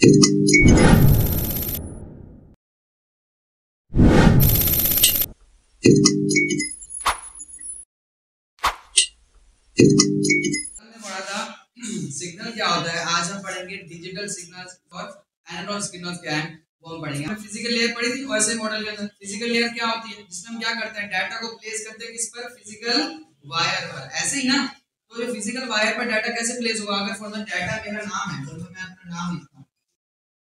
पढ़ा था सिग्नल क्या होता है। आज हम पढ़ेंगे डिजिटल सिग्नल्स और एनालॉग सिग्नल्स क्या है वो हम पढ़ेंगे। हम फिजिकल लेयर पढ़ी थी वैसे मॉडल के अंदर फिजिकल लेयर क्या होती है जिसमें हम क्या करते हैं डाटा को प्लेस करते हैं किस पर, फिजिकल वायर पर, ऐसे ही ना। तो ये फिजिकल वायर पर डाटा कैसे प्लेस होगा। अगर फॉर द डाटा मेरा नाम है तो मैं अपना नाम लिखता हूँ।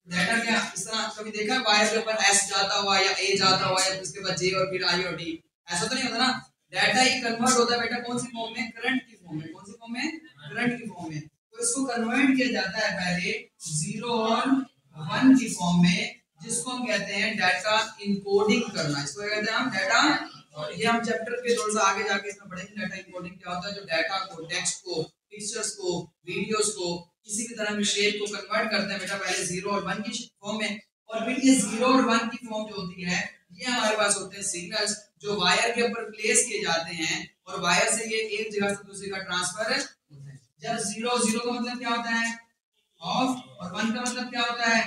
डाटा क्या इस तरह कभी देखा वायर के ऊपर एस जाता हुआ या ए जाता हुआ या उसके बाद जे और फिर आई और डी, ऐसा तो नहीं होता ना। डाटा ही कन्वर्ट होता है बेटा कौन सी फॉर्म में, करंट की फॉर्म में। कौन सी फॉर्म में, करंट की फॉर्म में। तो इसको कन्वर्ट किया जाता है पहले 0 और 1 की फॉर्म में, जिसको हम कहते हैं डाटा इनकोडिंग करना। इसको क्या कहते हैं हम, डाटा। और ये हम चैप्टर के थोड़ा सा आगे जाके इसमें पढ़ेंगे डाटा इनकोडिंग क्या होता है। जो डाटा को, टेक्स्ट को, पिक्चर्स को, वीडियोस को किसी भी तरह में शेप को कन्वर्ट करते हैं बेटा पहले 0 और 1 की फॉर्म में। और फिर ये 0 और 1 की फॉर्म जो होती है ये हमारे पास होते हैं सिग्नल्स जो वायर के ऊपर प्लेस किए जाते हैं और वायर से ये एक जगह से दूसरी जगह ट्रांसफर होते हैं। जब 0 का मतलब क्या होता है, ऑफ, और 1 का मतलब क्या होता है,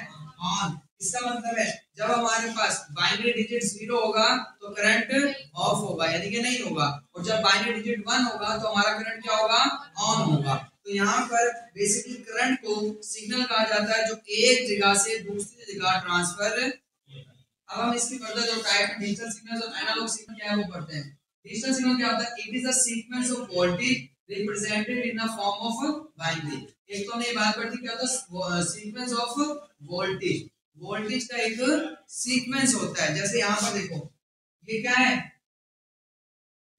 ऑन। इसका मतलब है जब हमारे पास बाइनरी डिजिट 0 होगा तो करंट ऑफ होगा यानी कि नहीं होगा, और जब बाइनरी डिजिट 1 होगा तो हमारा करंट क्या होगा, ऑन होगा। तो यहाँ पर बेसिकली करंट को सिग्नल कहा जाता है जो एक जगह से दूसरी जगह ट्रांसफर। अब हम इसकी फर्दर जो टाइप डिजिटल सिग्नल और एनालॉग सिग्नल क्या है वो पढ़ते हैं। डिजिटल सिग्नल क्या होता है, it is a sequence of voltage represented in the form of binary. एक तो हमने बात पढ़ी थी क्या होता है, सीक्वेंस ऑफ वोल्टेज। वोल्टेज का एक सीक्वेंस होता है। जैसे यहाँ पर देखो ये क्या है,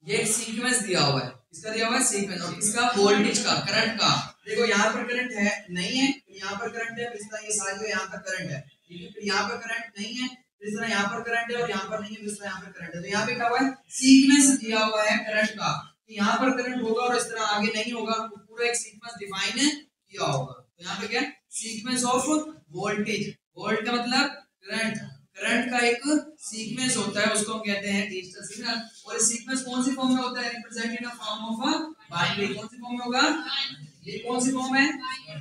ये एक सीक्वेंस दिया हुआ है। इसका दिया हुआ है सीक्वेंस, और किसका, वोल्टेज का, करंट का। देखो यहाँ पर करंट है नहीं है, यहाँ पर करंट है, इस तरह ये सारी यहाँ पर करंट है, ठीक है। फिर यहाँ पर करंट नहीं है, इस तरह यहाँ पर करंट है, और यहाँ पर नहीं है, इस तरह यहाँ पर करंट है। तो यहाँ पे क्या हुआ है, सीक्वेंस दिया हुआ है करंट का, कि यहाँ पर करंट होगा और इस तरह आगे नहीं होगा। तो पूरा एक सीक्वेंस डिफाइन किया होगा। तो यहाँ पे क्या, सीक्वेंस ऑफ वोल्टेज। वोल्ट का मतलब करंट, करंट का एक सीक्वेंस होता है, उसको हम कहते हैं डिजिटल सिग्नल। और ये सीक्वेंस कौन सी फॉर्म में होता है, represent in the form of a binary. कौन सी फॉर्म में होगा, ये कौन सी फॉर्म है,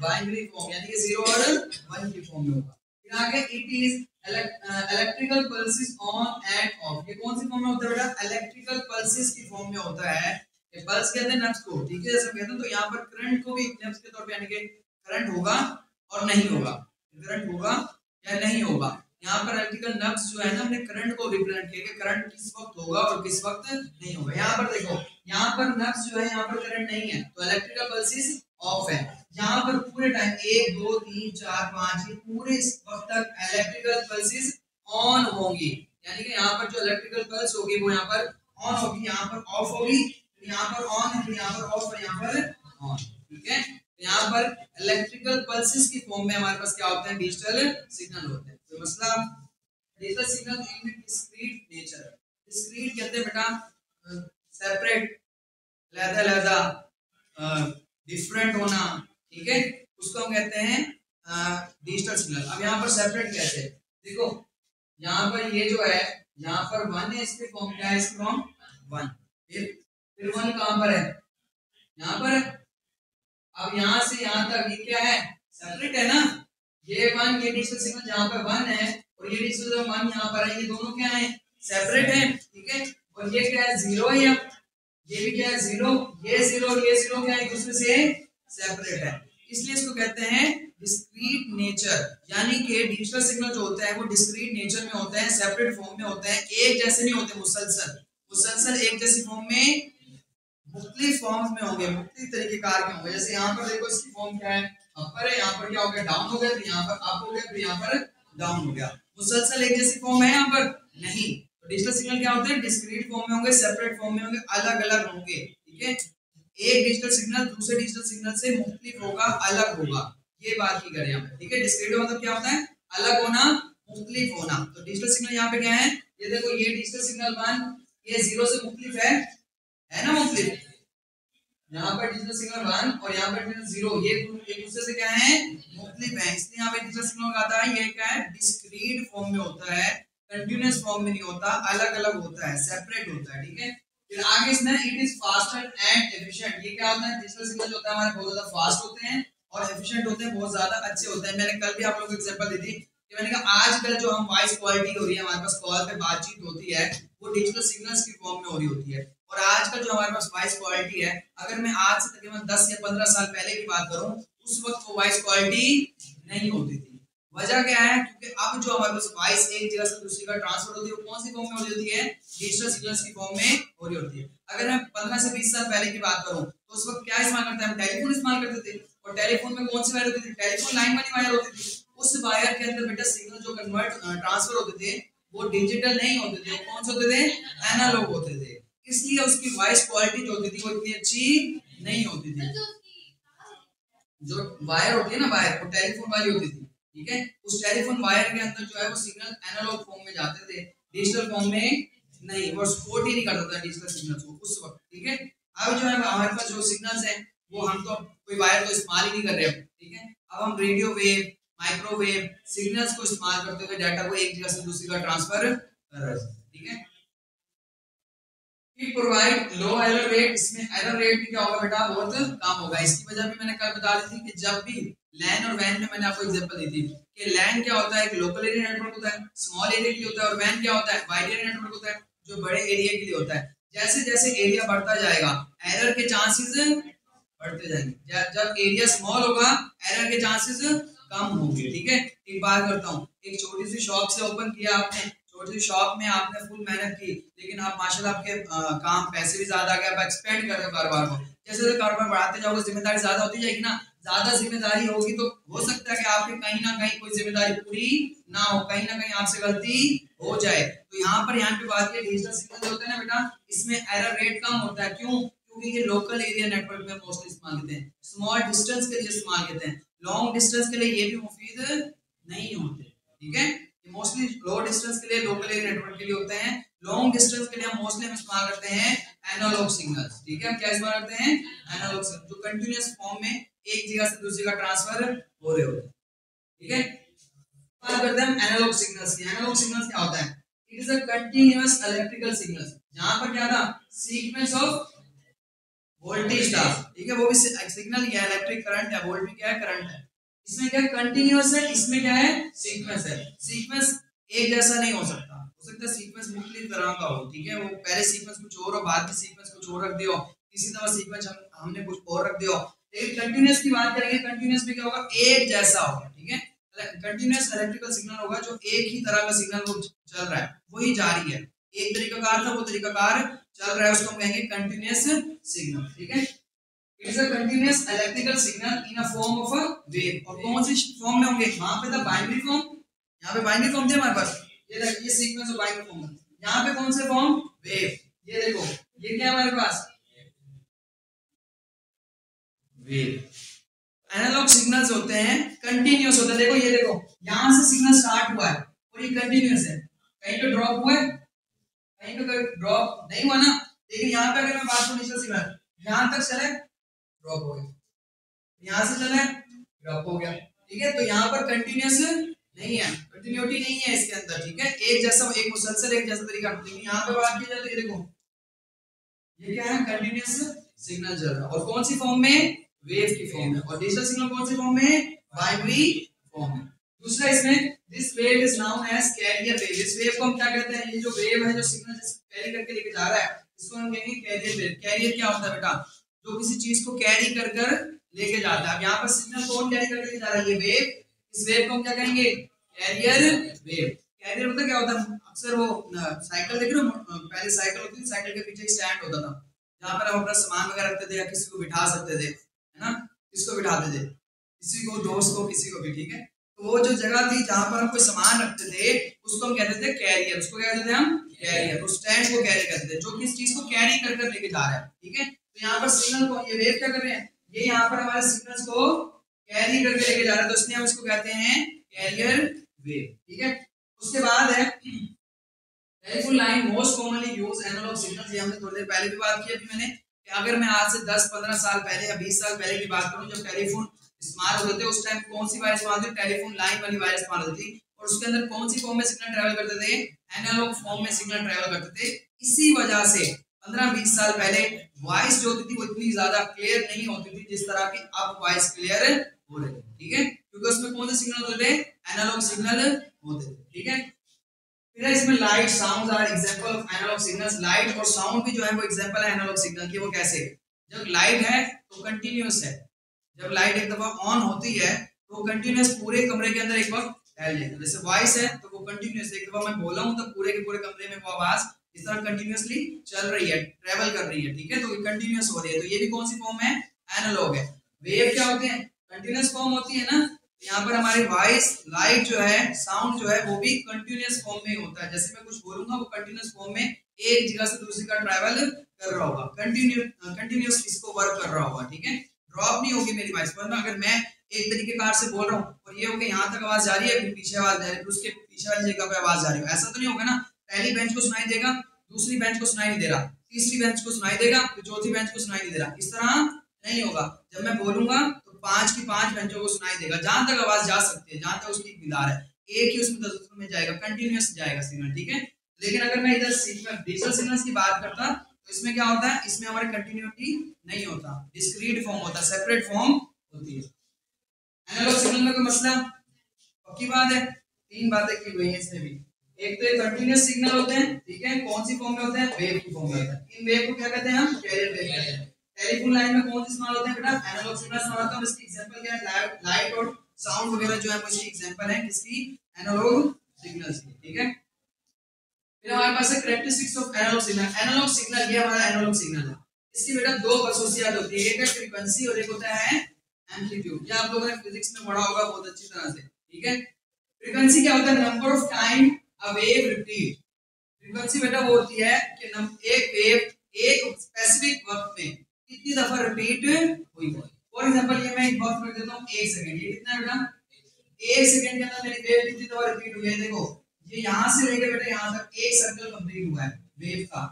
बाइनरी फॉर्म, यानी कि 0 और 1 की फॉर्म में होगा। फिर आगे it is electrical pulses on end of. ये कौन सी फॉर्म में होता है बेटा, इलेक्ट्रिकल पल्सेस की फॉर्म में होता है। ये पल्स कहते हैं नब्ज को, ठीक है, जैसे कहते हैं। तो यहाँ पर करंट को भी नब्ज के तौर पे, यानी कि करंट होगा और नहीं होगा, करंट होगा या नहीं होगा। यहाँ पर इलेक्ट्रिकल नब्ज जो है ना, हमने करंट को रिप्रेजेंट किया कि करंट किस वक्त होगा और किस वक्त नहीं होगा। यहाँ पर देखो, यहाँ पर नब्ज जो है, यहाँ पर करंट नहीं है तो इलेक्ट्रिकल पल्सेस ऑफ है। यहाँ पर पूरे टाइम 1 2 3 4 5 ये पूरे वक्त तक इलेक्ट्रिकल पल्सेस ऑन होंगी, यानी कि यहाँ पर जो इलेक्ट्रिकल पल्स होगी वो यहाँ पर ऑन होगी, यहाँ पर ऑफ होगी, यहाँ पर ऑन, फिर यहाँ पर ऑफ और यहाँ पर ऑन, ठीक है। यहाँ पर इलेक्ट्रिकल पल्सेस की फॉर्म में हमारे पास क्या होते हैं, डिजिटल सिग्नल होते हैं। तो मसला डिजिटल सिग्नल इन डिस्क्रीट नेचर। डिस्क्रीट कहते हैं बेटा सेपरेट, अलग-अलग, डिफरेंट होना, ठीक है, उसको हम कहते हैं डिजिटल सिग्नल। अब यहाँ पर सेपरेट कैसे, देखो यहाँ पर ये जो है, यहाँ पर 1 है, इसकी फॉर्म क्या है, इसकी फॉर्म 1। फिर 1 कहाँ पर है, यहाँ पर। अब यहाँ से यहाँ तक ये क्या है, सेपरेट है ना। ये 1, ये डिजिटल सिग्नल जहाँ पर 1 है और ये डिजिटल 1 यहाँ पर है, ये दोनों क्या है, सेपरेट है, ठीक है। और ये क्या है, 0 है, ये भी क्या है, 0। ये 0 और ये 0 क्या है, एक दूसरे से सेपरेट है, इसलिए इसको कहते हैं डिस्क्रीट नेचर। यानी कि डिजिटल सिग्नल जो होता है वो डिस्क्रीट नेचर में होते हैं, सेपरेट फॉर्म में होते हैं, एक जैसे नहीं होते, मुसलसल। मुसलसल एक जैसी फॉर्म में मुख्तलिफ फॉर्म्स में होंगे, मुख्तलिफ तरीके कार के होंगे। जैसे यहाँ पर देखो इसकी फॉर्म क्या है, अपर है, यहाँ पर क्या हो गया, डाउन हो गया, फिर यहाँ पर अप हो गया, फिर यहाँ पर डाउन हो गया। मुसलसल एक जैसी फॉर्म है यहाँ पर नहीं। तो डिजिटल सिग्नल क्या होते हैं, डिस्क्रीट फॉर्म में होंगे, सेपरेट फॉर्म में होंगे, अलग अलग होंगे, ठीक है। एक डिजिटल सिग्नल दूसरे डिजिटल सिग्नल से मुख्तलिफ होगा, अलग होगा, ये बात की करें यहाँ पे, ठीक है। डिस्क्रीट मतलब क्या होता है, अलग होना, मुख्तलिफ होना। तो डिजिटल सिग्नल यहाँ पे क्या है, ये देखो ये डिजिटल सिग्नल 1 ये 0 से मुख्तलिफ है ना, मुख्तलिफ। यहाँ पर डिजिटल सिग्नल 1 और यहाँ पर डिजिटल 0 ये एक दूसरे से क्या है, मुख्तलिफ है, इसलिए यहाँ पे डिजिटल सिग्नल आता है, ये क्या है, डिस्क्रीट फॉर्म में होता है, कंटीन्यूअस फॉर्म में नहीं होता, अलग अलग होता है, सेपरेट होता है, ठीक है। फिर आगे इसमें it is faster and efficient. ये क्या होता है, डिजिटल सिग्नल जो होता है हमारे बहुत ज्यादा फास्ट होते हैं और एफिशिएंट होते हैं, बहुत ज्यादा अच्छे होते हैं। मैंने कल भी आप लोगों को एग्जांपल दी थी कि मैंने कहा आजकल जो हम वॉइस क्वालिटी हो रही है, हमारे पास कॉल पे बातचीत होती है, वो डिजिटल सिग्नल्स की फॉर्म में हो रही होती है। और आजकल जो हमारे पास वॉइस क्वालिटी है, अगर मैं आज से तकरीबन 10 या 15 साल पहले की बात करूं, उस वक्त वो वॉइस क्वालिटी नहीं होती थी। वजह क्या है? क्योंकि अब जो हमारे पास वॉइस एक जगह से दूसरी का ट्रांसफर होती है, वो कौन सी फॉर्म में हो रही होती है? डिजिटल सिग्नल्स की फॉर्म में हो रही होती है। अगर मैं 15 से 20 साल पहले की बात करूं, तो उस वक्त क्या इस्तेमाल करते हैं? हम टेलीफोन इस्तेमाल करते थे। और टेलीफोन में कौन सी वायर होती थी? टेलीफोन लाइन वाली वायर होती थी। उस वायर के अंदर बेटा सिग्नल जो कन्वर्ट ट्रांसफर होते थे, वो डिजिटल नहीं होते थे, कौन से होते थे? एनालॉग होते थे। इसलिए उसकी वॉइस क्वालिटी जो होती थी वो इतनी अच्छी नहीं होती थी। जो वायर होती है ना, वायर वो टेलीफोन वाली होती थी, ठीक है। उस टेलीफोन वायर के अंदर जो है वो सिग्नल एनालॉग फॉर्म में जाते थे, डिजिटल फॉर्म में नहीं। वो सपोर्ट ही नहीं करता था डिजिटल सिग्नल्स को उस वक्त, ठीक है। अब जो है हमारे पास जो सिग्नल्स हैं, वो हम तो कोई वायर तो इस्तेमाल ही नहीं कर रहे, ठीक है। अब हम रेडियो वेव, माइक्रोवेव सिग्नल्स को इस्तेमाल करते हुए डाटा को एक जगह से दूसरी जगह ट्रांसफर कर रहे हैं, ठीक है। प्रोवाइड लो एरर रेट, इसमें एरर रेट क्या होगा बेटा? बहुत कम होगा। इसकी वजह भी मैंने कल बता दी थी कि जब भी लैन और वैन में मैंने आपको एग्जांपल दी थी कि लैन क्या होता है? एक लोकल एरिया नेटवर्क होता है, स्मॉल एरिया के लिए होता है। और वैन क्या होता है? वाइड एरिया नेटवर्क होता है, जो बड़े एरिया के लिए होता है। जैसे जैसे एरिया बढ़ता जाएगा, एरर के चांसेस बढ़ते जाएंगे। जब एरिया स्मॉल होगा, एरर के चांसेस कम होंगे, ठीक है। एक बात करता हूँ, एक छोटी सी शॉप से ओपन किया आपने, छोटी शॉप में आपने फुल मेहनत की, लेकिन आप माशाल्लाह आपके काम पैसे भी ज्यादा आ गए, आप एक्सपेंड कर रहे हो कारोबार को। जैसे जैसे कारोबार बढ़ाते जाओगे, जिम्मेदारी ज्यादा होती जाएगी ना। ज्यादा जिम्मेदारी होगी तो हो सकता है कि आपके कहीं ना कहीं कोई जिम्मेदारी पूरी ना हो, कहीं ना कहीं आपसे गलती हो जाए। तो यहाँ पे बात की डिजिटल सिग्नल जो होते हैं ना बेटा, इसमें एरर रेट कम होता है। क्यों? क्योंकि ये लोकल एरिया नेटवर्क में मोस्टली इस्तेमाल करते हैं, स्मॉल डिस्टेंस के लिए इस्तेमाल करते हैं, लॉन्ग डिस्टेंस के लिए ये भी मुफीद नहीं होते, ठीक है। मोस्टली लो डिस्टेंस के लिए, लोकल एरिया नेटवर्क के लिए होते हैं। लॉन्ग डिस्टेंस के लिए हम मोस्टली इस्तेमाल करते हैं एनालॉग सिग्नल्स, ठीक है। हम क्या इस्तेमाल करते हैं? एनालॉग सिग्नल, जो कंटीन्यूअस फॉर्म में एक जगह से दूसरी जगह ट्रांसफर हो रहे होते हैं, ठीक है। बात करते हैं हम एनालॉग सिग्नल्स की। एनालॉग सिग्नल्स क्या होता है? It is a continuous electrical signals. जहां पर क्या था? सीक्वेंस ऑफ वोल्टेज था, ठीक है। वो भी सिग्नल या इलेक्ट्रिक करंट है, वोल्ट भी क्या है? करंट है। इसमें क्या कंटीन्यूअस है, इसमें क्या है? सीक्वेंस है। सीक्वेंस एक जैसा नहीं हो सकता, हो सकता है सीक्वेंस मुख्तलिफ तरह का हो, ठीक है। वो पहले सीक्वेंस कुछ और हो, बाद में सीक्वेंस कुछ और रख दियो, किसी तरह सीक्वेंस हमने कुछ और रख दियो। लेकिन कंटीन्यूअस की बात करेंगे, कंटीन्यूअस में क्या होगा? एक जैसा होगा, ठीक है। कंटीन्यूअस इलेक्ट्रिकल सिग्नल होगा जो एक ही तरह का सिग्नल वो चल रहा है, वही जारी है। एक तरीकाकार था, वो तरीकाकार चल रहा है, उसको हम कहेंगे कंटीन्यूअस सिग्नल, ठीक है। It is a continuous electrical signal in a form of a wave। और कौन सी फॉर्म में होंगे? वहां पे था बाइनरी फॉर्म, यहाँ पे बाइनरी फॉर्म थे हमारे पास, ये देखिए ये सीक्वेंस ऑफ बाइनरी फॉर्म है। यहाँ पे कौन से फॉर्म? वेव। ये देखो ये क्या है हमारे पास? वेव। एनालॉग सिग्नल्स होते हैं कंटिन्यूअस होते हैं। देखो ये देखो, यहाँ से सिग्नल स्टार्ट हुआ है और ये कंटिन्यूअस है, कहीं पे ड्रॉप हुआ है, कहीं पे ड्रॉप नहीं हुआ ना। लेकिन यहाँ पे अगर मैं बात करूँ डिजिटल सिग्नल, यहाँ तक चले ड्रॉप हो गया, यहाँ से चले ड्रॉप हो गया, ठीक है। तो यहाँ पर कंटिन्यूअस नहीं है, कंटिन्यूटी नहीं है इसके अंदर, ठीक है। एक जैसा, एक मुसलसल एक जैसा तरीका। लेकिन यहाँ पे बात की जाए तो ये देखो ये क्या है? कंटिन्यूअस सिग्नल चल रहा है। और कौन सी फॉर्म में? वेव की फॉर्म में। और डिजिटल सिग्नल कौन सी फॉर्म में? बाइनरी फॉर्म में। दूसरा इसमें this wave is known as carrier wave. इस वेव को हम क्या कहते हैं? ये जो वेव है, जो सिग्नल कैरी करके लेके जा रहा है, इसको हम कहेंगे कैरियर वेव। कैरियर क्या होता है बेटा? जो किसी चीज को कैरी कर कर लेके जाता है। अब यहाँ पर सिग्नल कौन कैरी करके लेके जा रहा है? ये वेव। इस वेव को हम क्या कहेंगे? Carrier wave. कैरियर पता क्या होता है? अक्सर वो साइकिल देख रहे हो, पहले साइकिल होती थी, साइकिल के पीछे स्टैंड होता था जहाँ पर हम अपना सामान वगैरह रखते थे या किसी को बिठा सकते थे, है ना। किसको बिठाते थे? किसी को, दोस्त को, किसी को भी, ठीक है। तो वो जो जगह थी जहाँ पर हम कोई सामान रखते थे, उसको हम कहते थे कैरियर। उसको क्या कहते थे हम? कैरियर। उस स्टैंड को कैरी करते थे, जो किस चीज को कैरी कर कर लेके जा रहा है, ठीक है। तो यहाँ पर सिग्नल को, ये वेव क्या कर रहे हैं? ये यहाँ पर हमारे सिग्नल्स को कैरी करके लेके जा रहा है, तो इसलिए हम इसको कहते हैं कैरियर वेव, ठीक है। उसके बाद है telephone line most commonly use analog signals. ये हमने थोड़ी देर पहले भी बात की अभी मैंने, कि अगर मैं आज से 10-15 साल पहले या 20 साल पहले की बात करूं, जब टेलीफोन इस्तेमाल होते थे, उस टाइम कौन सी वायर इस्तेमाल होती थी? टेलीफोन लाइन वाली वायर इस्तेमाल होती थी। और उसके अंदर कौन सी फॉर्म में सिग्नल ट्रैवल करते थे? एनालॉग फॉर्म में सिग्नल ट्रैवल करते थे। इसी वजह से 15-20 साल पहले वॉइस जो होती थी वो इतनी ज्यादा क्लियर नहीं होती थी जिस तरह की अब वॉइस क्लियर हो रहे थे, ठीक है, क्योंकि उसमें कौन से सिग्नल होते थे, एनालॉग सिग्नल होते थे, ठीक है। फिर इसमें light sound are example of analog signals. Light और साउंड भी जो है वो एग्जांपल है एनालॉग सिग्नल की। वो कैसे, जब लाइट है तो कंटिन्यूअस है, जब लाइट एक दफा ऑन होती है तो वो कंटिन्यूअस पूरे कमरे के अंदर एक वक्त फैल जाएगी। जैसे वॉइस है तो वो कंटिन्यूअस, एक दफा मैं बोला हूं तो पूरे के पूरे कमरे में वो आवाज इस तरह कंटिन्यूअसली चल रही है, ट्रेवल कर रही है, ठीक है, तो ये कंटिन्यूअस हो रही है। तो ये भी कौन सी फॉर्म है, एनालॉग है। वेव क्या होते हैं, कंटिन्यूअस फॉर्म होती है ना, यहाँ पर हमारी वॉइस, लाइट जो है, साउंड जो है वो भी कंटिन्यूअस फॉर्म में होता है। जैसे मैं कुछ बोलूंगा वो कंटिन्यूअस फॉर्म में एक जगह से दूसरी का ट्रैवल कर रहा होगा, कंटिन्यूअस इसको वर्क कर रहा होगा, ठीक है, ड्रॉप नहीं होगी मेरी वॉइस पर। अगर मैं एक तरीके कार से बोल रहा हूँ और ये हो कि यहाँ तक आवाज जा रही है, पीछे आवाज जा रही है, उसके पीछे वाली जगह पे आवाज जा रही है, ऐसा तो नहीं होगा ना। पहली बेंच को सुनाई देगा, दूसरी बेंच को सुनाई नहीं दे रहा, तीसरी बेंच को सुनाई देगा, फिर चौथी बेंच को सुनाई नहीं दे रहा, इस तरह नहीं होगा। जब मैं बोलूंगा तो 5 की 5 बेंचों को सुनाई देगा, जहां तक आवाज जा सकती है, जहां तक उसकी मिदार है, एक ही उसमें तसल्सल में जाएगा, कंटिन्यूअस जाएगा सिग्नल, ठीक है। लेकिन अगर मैं इधर डिजिटल सिग्नल्स की बात करता तो इसमें क्या होता है, इसमें हमारे कंटिन्यूटी नहीं होता, डिस्क्रीट फॉर्म होता है, सेपरेट फॉर्म होती है। एनालॉग सिग्नल में कोई मसला, पक्की बात है, 3 बातें की हुई हैं इसमें भी। एक तो ये कंटिन्यूअस सिग्नल होते हैं, ठीक है, कौन सी फॉर्म में होते हैं, वेव की फॉर्म में होते हैं। इन वेव को क्या कहते हैं हम, कैरियर वेव कहते हैं। टेलीफोन लाइन में कौन से इस्तेमाल होते हैं बेटा, एनालॉग सिग्नल इस्तेमाल होता है। इसकी एग्जांपल क्या है, लाइट और साउंड वगैरह जो है वो इसकी एग्जांपल है किसकी, एनालॉग सिग्नल्स की, ठीक है। फिर हमारे पास है characteristics of analog signal. Analog signal ये हमारा एनालॉग सिग्नल है, इसकी बेटा 2 खसूसियत होती है, एक है फ्रीक्वेंसी और एक होता है एम्पलीट्यूड। ये आप लोगों ने फिजिक्स में पढ़ा होगा बहुत अच्छी तरह से, ठीक है। फ्रीक्वेंसी क्या होता है, number of time a wave repeat. Frequency बेटा वो होती है कि एक वेव एक स्पेसिफिक वक्त में कितनी दफा रिपीट हुई है। फॉर एग्जांपल ये मैं एक वक्त रख देता हूं 1 सेकंड, ये कितना है बेटा, 1 सेकंड के अंदर मेरी वेव कितनी दफा रिपीट हुई है। देखो ये यहां से लेके बेटा यहां तक एक सर्कल कंप्लीट हुआ है वेव का,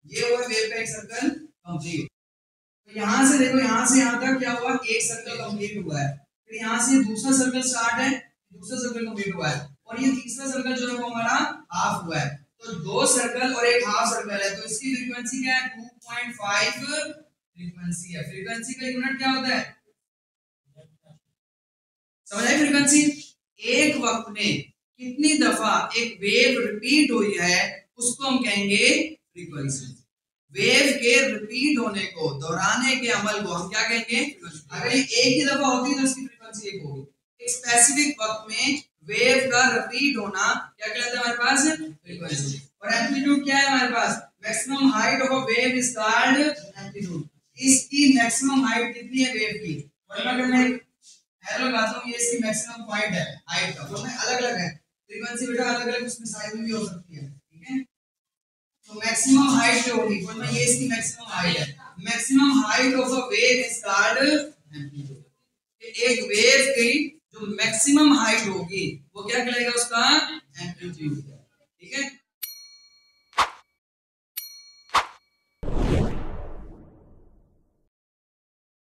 ये हुआ वेव का एक सर्कल कंप्लीट। तो यहां से देखो, यहां से यहां तक क्या हुआ, एक सर्कल कंप्लीट हुआ है। फिर यहां से दूसरा सर्कल स्टार्ट है, दूसरा सर्कल कंप्लीट हुआ है, और ये तीसरा सर्कल जो है वो हमारा हाफ हुआ है। तो 2 सर्कल और एक हाफ सर्कल है, तो इसकी फ्रीक्वेंसी क्या है, 2.5 फ्रीक्वेंसी है। फ्रीक्वेंसी का यूनिट क्या होता है, समझ आई, फ्रीक्वेंसी एक वक्त में कितनी दफा एक वेव रिपीट हुई है उसको हम कहेंगे फ्रीक्वेंसी। वेव के रिपीट होने को, दोहराने के अमल को हम क्या कहेंगे, अगर ये एक ही दफा होती है तो इसकी फ्रीक्वेंसी एक होगी। एक स्पेसिफिक वक्त में वेव का रिपीट होना क्या कहलाता है हमारे पास, फ्रीक्वेंसी। और एम्पलीट्यूड क्या है हमारे पास, maximum height of a wave is called amplitude. इसकी मैक्सिमम हाइट कितनी है वेव की, मतलब अगर मैं एरो लगाता हूं, ये इसकी मैक्सिमम पॉइंट है हाइट का, दोनों अलग अलग है। फ्रीक्वेंसी बेटा अलग अलग उसमें साइज में भी हो सकती है, ठीक है। तो मैक्सिमम हाइट जो होगी, मतलब ये इसकी मैक्सिमम हाइट है, maximum height of a wave is called amplitude. एक वेव की जो मैक्सिमम हाइट होगी वो क्या कहलाएगा, उसका एम्पलीट्यूड।